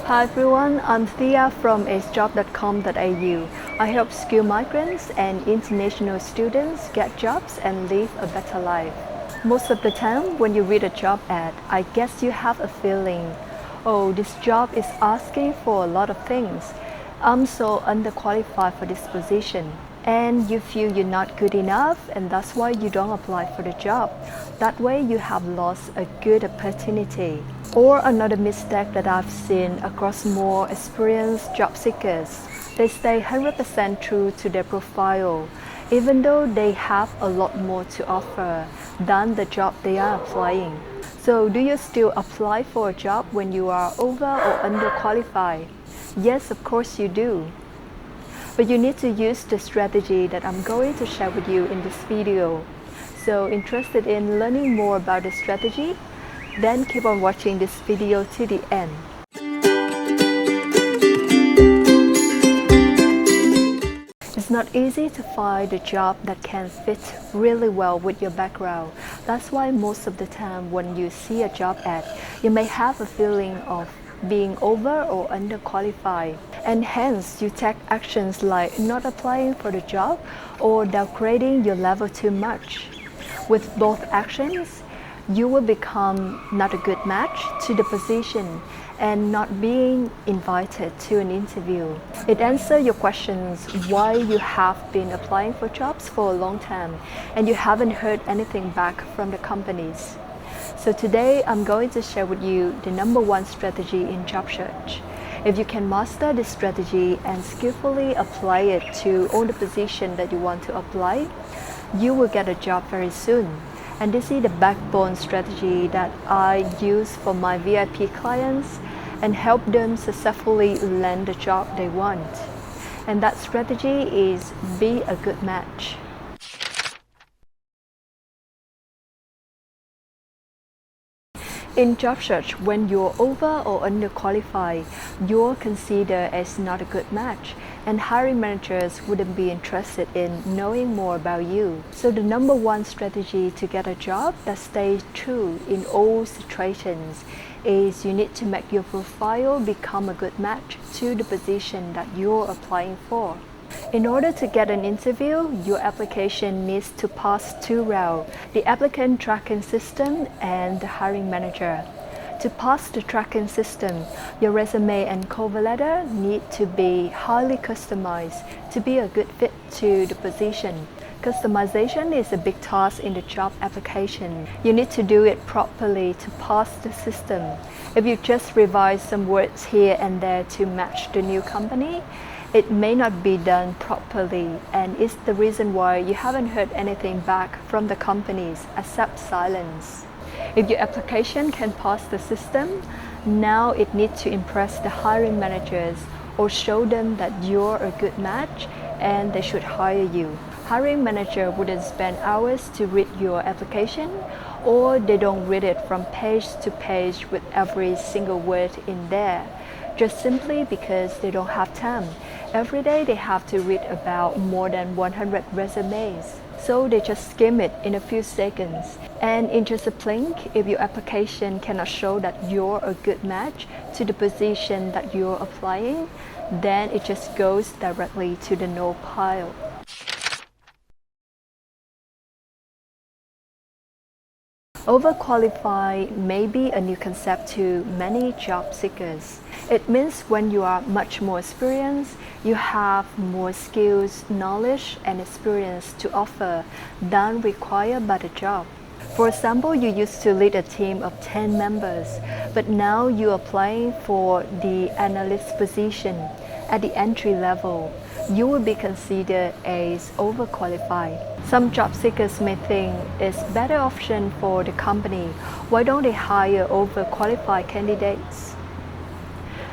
Hi everyone, I'm Thea from acejob.com.au. I help skilled migrants and international students get jobs and live a better life. Most of the time when you read a job ad, I guess you have a feeling, oh, this job is asking for a lot of things. I'm so underqualified for this position. And you feel you're not good enough, and that's why you don't apply for the job. That way you have lost a good opportunity. Or another mistake that I've seen across more experienced job seekers, they stay 100% true to their profile, even though they have a lot more to offer than the job they are applying. So do you still apply for a job when you are over or underqualified? Yes, of course you do. But you need to use the strategy that I'm going to share with you in this video. So interested in learning more about the strategy? Then keep on watching this video to the end. It's not easy to find a job that can fit really well with your background. That's why most of the time when you see a job ad, you may have a feeling of being over or underqualified, and hence you take actions like not applying for the job or downgrading your level too much. With both actions, you will become not a good match to the position and not being invited to an interview. It answers your questions why you have been applying for jobs for a long time and you haven't heard anything back from the companies. So today I'm going to share with you the number one strategy in job search. If you can master this strategy and skillfully apply it to all the positions that you want to apply, you will get a job very soon. And this is the backbone strategy that I use for my VIP clients and help them successfully land the job they want. And that strategy is be a good match. In job search, when you're over or underqualified, you're considered as not a good match, and hiring managers wouldn't be interested in knowing more about you. So the number one strategy to get a job that stays true in all situations is you need to make your profile become a good match to the position that you're applying for. In order to get an interview, your application needs to pass two rounds, the applicant tracking system and the hiring manager. To pass the tracking system, your resume and cover letter need to be highly customized to be a good fit to the position. Customization is a big task in the job application. You need to do it properly to pass the system. If you just revise some words here and there to match the new company, it may not be done properly, and it's the reason why you haven't heard anything back from the companies except silence. If your application can pass the system, now it needs to impress the hiring managers or show them that you're a good match and they should hire you. Hiring manager wouldn't spend hours to read your application, or they don't read it from page to page with every single word in there, just simply because they don't have time. Every day they have to read about more than 100 resumes. So they just skim it in a few seconds. And in just a blink, if your application cannot show that you're a good match to the position that you're applying, then it just goes directly to the no pile. Overqualified may be a new concept to many job seekers. It means when you are much more experienced, you have more skills, knowledge, and experience to offer than required by the job. For example, you used to lead a team of 10 members, but now you're applying for the analyst position at the entry level. You will be considered as overqualified. Some job seekers may think it's a better option for the company. Why don't they hire overqualified candidates?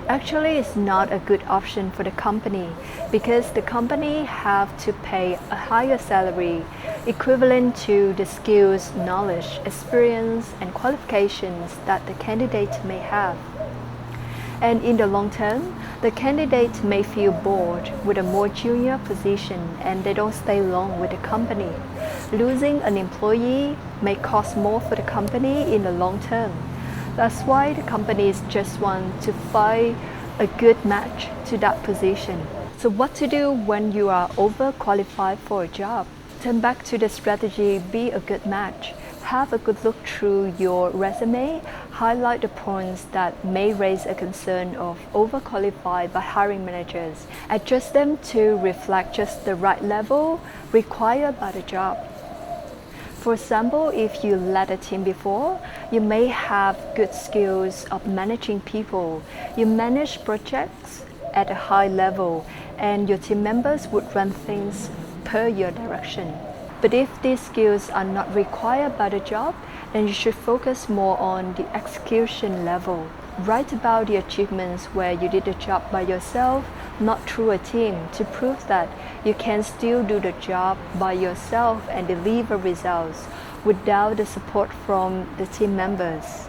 Actually, it's not a good option for the company because the company have to pay a higher salary equivalent to the skills, knowledge, experience, and qualifications that the candidate may have. And in the long term, the candidate may feel bored with a more junior position and they don't stay long with the company. Losing an employee may cost more for the company in the long term. That's why the companies just want to find a good match to that position. So what to do when you are overqualified for a job? Turn back to the strategy, be a good match. Have a good look through your resume, highlight the points that may raise a concern of overqualified by hiring managers. Adjust them to reflect just the right level required by the job. For example, if you led a team before, you may have good skills of managing people. You manage projects at a high level, and your team members would run things per your direction. But if these skills are not required by the job, then you should focus more on the execution level. Write about the achievements where you did the job by yourself, not through a team, to prove that you can still do the job by yourself and deliver results without the support from the team members.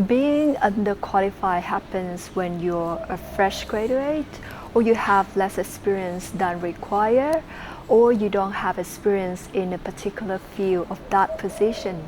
Being underqualified happens when you're a fresh graduate, or you have less experience than required, or you don't have experience in a particular field of that position.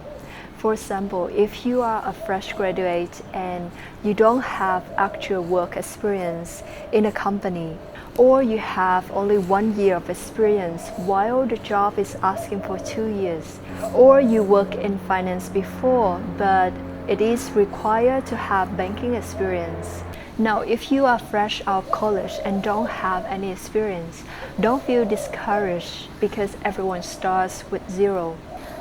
For example, if you are a fresh graduate and you don't have actual work experience in a company, or you have only 1 year of experience while the job is asking for 2 years, or you work in finance before but it is required to have banking experience. Now, if you are fresh out of college and don't have any experience, don't feel discouraged because everyone starts with zero.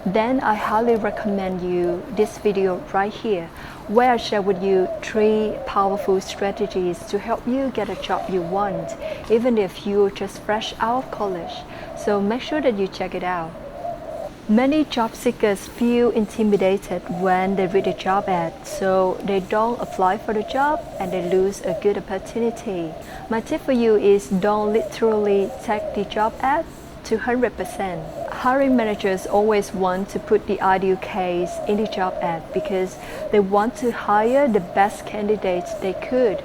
Then I highly recommend you this video right here, where I share with you 3 powerful strategies to help you get a job you want, even if you're just fresh out of college. So make sure that you check it out. Many job seekers feel intimidated when they read a job ad, so they don't apply for the job and they lose a good opportunity. My tip for you is don't literally take the job ad to 100%. Hiring managers always want to put the ideal case in the job ad because they want to hire the best candidates they could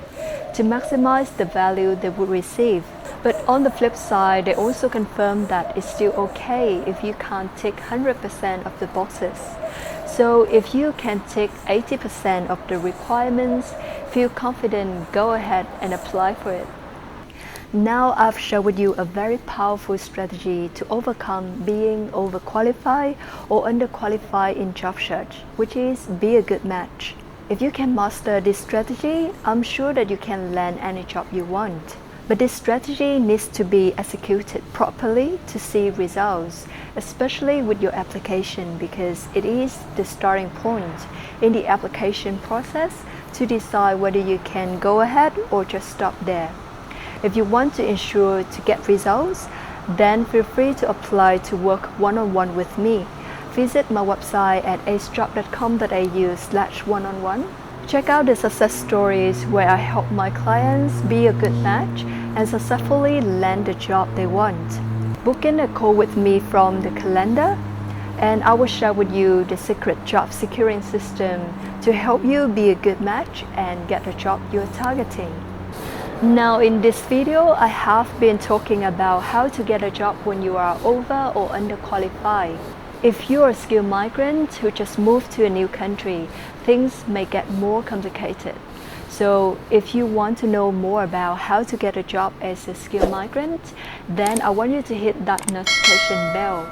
to maximize the value they would receive. But on the flip side, they also confirm that it's still okay if you can't tick 100% of the boxes. So if you can tick 80% of the requirements, feel confident, go ahead and apply for it. Now I've shared with you a very powerful strategy to overcome being overqualified or underqualified in job search, which is be a good match. If you can master this strategy, I'm sure that you can land any job you want. But this strategy needs to be executed properly to see results, especially with your application, because it is the starting point in the application process to decide whether you can go ahead or just stop there. If you want to ensure to get results, then feel free to apply to work one-on-one with me. Visit my website at acejob.com.au/one-on-one. Check out the success stories where I help my clients be a good match and successfully land the job they want. Book in a call with me from the calendar, and I will share with you the secret job securing system to help you be a good match and get the job you're targeting. Now in this video, I have been talking about how to get a job when you are over or underqualified. If you're a skilled migrant who just moved to a new country, things may get more complicated. So if you want to know more about how to get a job as a skilled migrant, then I want you to hit that notification bell,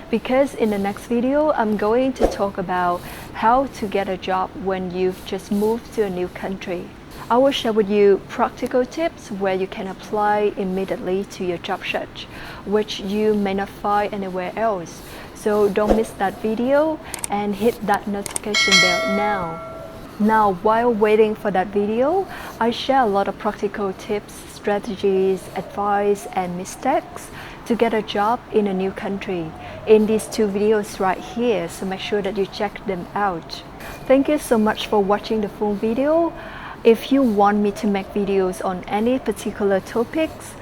because in the next video, I'm going to talk about how to get a job when you've just moved to a new country. I will share with you practical tips where you can apply immediately to your job search, which you may not find anywhere else. So don't miss that video and hit that notification bell now. Now, while waiting for that video, I share a lot of practical tips, strategies, advice, and mistakes to get a job in a new country in these 2 videos right here, so make sure that you check them out. Thank you so much for watching the full video. If you want me to make videos on any particular topics,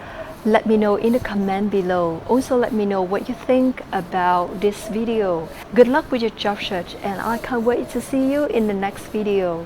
let me know in the comment below. Also let me know what you think about this video. Good luck with your job search, and I can't wait to see you in the next video.